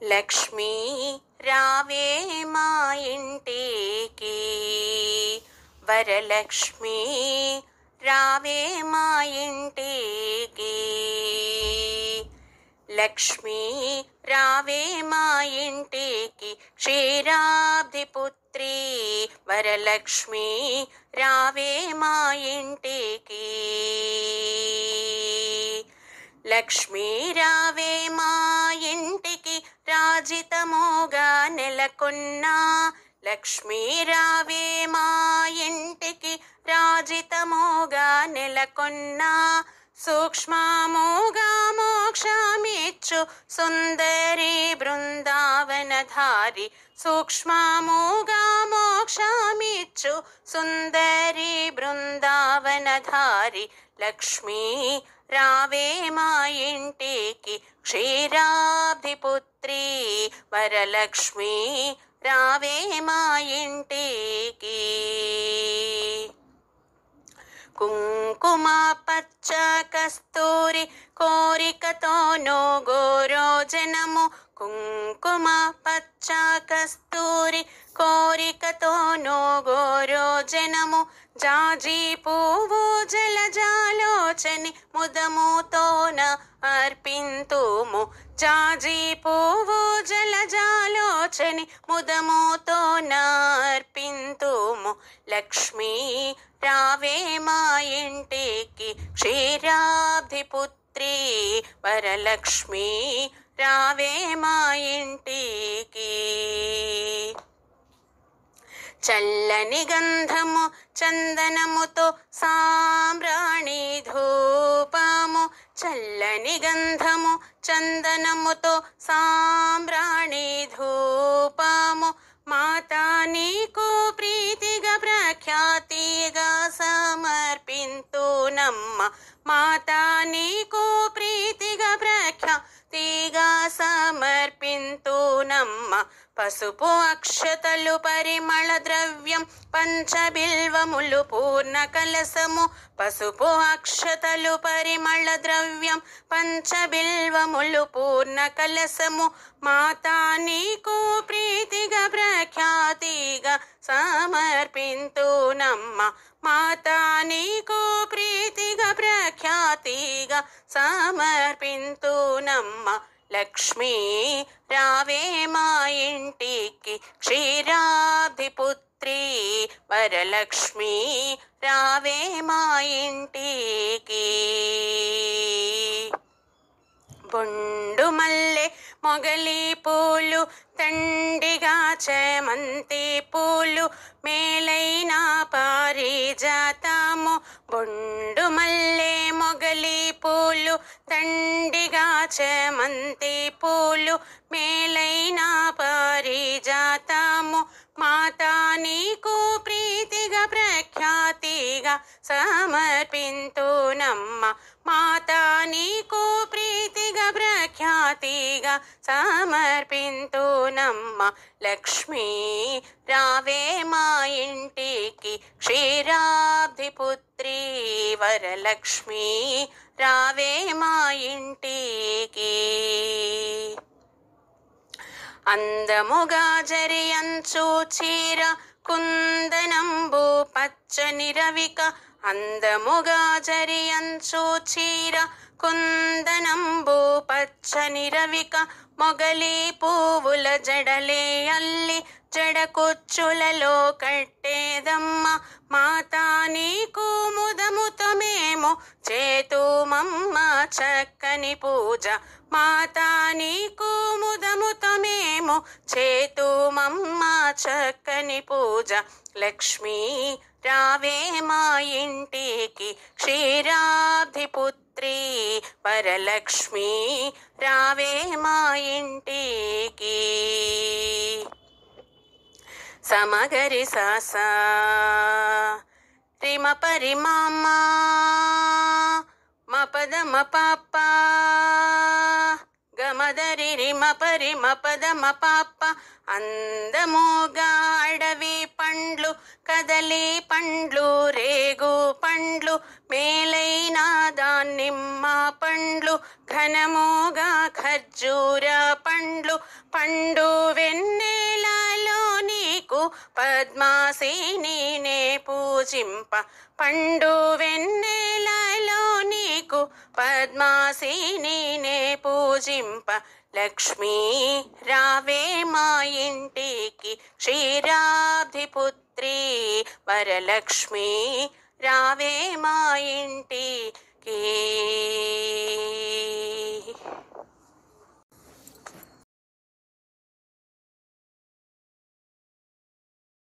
లక్ష్మీ రావే మా ఇంటికి, వరలక్ష్మీ రావే మా ఇంటికి. లక్ష్మీ రావే మా ఇంటికి, క్షీరాబ్ధి పుత్రి వరలక్ష్మీ రావే మా ఇంటికి. లక్ష్మీ రావే మా ఇంటికి, రాజితముగా నెలకొన్న లక్ష్మీ రావే మా ఇంటికి, రాజితముగా నెలకొన్న సూక్ష్మముగా మోక్షమిచ్చు సుందరి బృందావనధారి. సూక్ష్మముగా మోక్షమిచ్చు సుందరి బృందావనధారి. లక్ష్మీ రావే మా ఇంటికి, క్షీరాబ్ధి పుత్రి వరలక్ష్మీ రావే మా ఇంటికి. కుంకుమ పచ్చ కస్తూరి కోరికతోనో గోరోజనము. కుంకుమ పచ్చ కస్తూరి కోరికతోనో గోరోజనము. జాజి పువ్వు జలజాలోచని ముదముతోన అర్పింతుము. జాజి పువ్వు జలజాలోచని ముదముతోన అర్పింతుము. లక్ష్మీ రావే మా ఇంటికి, క్షీరాబ్ధి పుత్రి వరలక్ష్మీ రావే మా ఇంటికి. చల్లని గంధము చందనముతో సాంబ్రాణి ధూపము. చల్లని గంధము చందనముతో సాంబ్రాణి ధూపము. మాతా నీకు ప్రీతిగా ప్రఖ్యాతిగా సమర్పింతునమ్మ. మాతా నీకు ప్రీతిగా ప్రఖ్యాతిగా సమర్పింతునమ్మ. పసుపు అక్షతలు పరిమళ ద్రవ్యం పంచబిల్వములు పూర్ణ కలసము. పసుపు అక్షతలు పరిమళ ద్రవ్యం పంచబిల్వములు పూర్ణ కలసము. మాతా నీకు ప్రీతిగా ప్రఖ్యాతిగా సమర్పింతునమ్మ. మాతా నీకు ప్రీతిగా ప్రఖ్యాతిగా సమర్పింతునమ్మ. లక్ష్మీ రావే మా ఇంటికి, క్షీరాబ్ధి పుత్రి వరలక్ష్మీ రావే మా ఇంటికి. బొండు మల్లె మొగలి పూలు తండిగా చేమంతి పూలు మేలైన పారిజాతము. బొండు మల్లె మొగలి పూలు తండిగా చేమంతి పూలు మేలైన పారిజాతము. మాతా నీకు ప్రీతిగా ప్రఖ్యాతిగా సమర్పింతునమ్మ. మాతా నీకు ప్రీతిగా ప్రఖ్యాతిగా సమర్పింతునమ్మ. లక్ష్మీ రావే మా ఇంటికి, క్షీరాబ్ధి పుత్రి వరలక్ష్మీ రావే మా ఇంటికి. అందముగా జరియంచు చీర కుందనంబు పచ్చని రవిక. అందముగా జరియంచు చీర కుందనంబు పచ్చని రవిక. మొగలి పువ్వుల జడలే అల్లి జడకుచ్చులలో కట్టేదమ్మ. మాతా నీకు ముదముతో మేము చేతుమమ్మ చక్కని పూజ. మాతా నీకు ముదముతో మేము చేతుమమ్మ చక్కని పూజ. లక్ష్మీ రావే మా ఇంటికి, క్షీరాబ్ధి పుత్రి వరలక్ష్మీ రావే మా ఇంటికి. సమగరి సాసా రిమ పరిమామ మపద మపాప గమ పదరి రిమ పరిమ పదమ పాప అందముగా అడవి పండ్లు కదలి పండ్లు రేగు పండ్లు మేలైన దానిమ్మ పండ్లు ఘనముగా ఖర్జూర పండ్లు పండు వెన్నెలలో నీకు పద్మాసిని నే పూజింప పండు వెన్నెలలో నీకు పద్మాసిని నే పూజింప లక్ష్మీ రావే మా ఇంటికి క్షీరాబ్ధిపుత్రి వరలక్ష్మి రావే మా ఇంటికి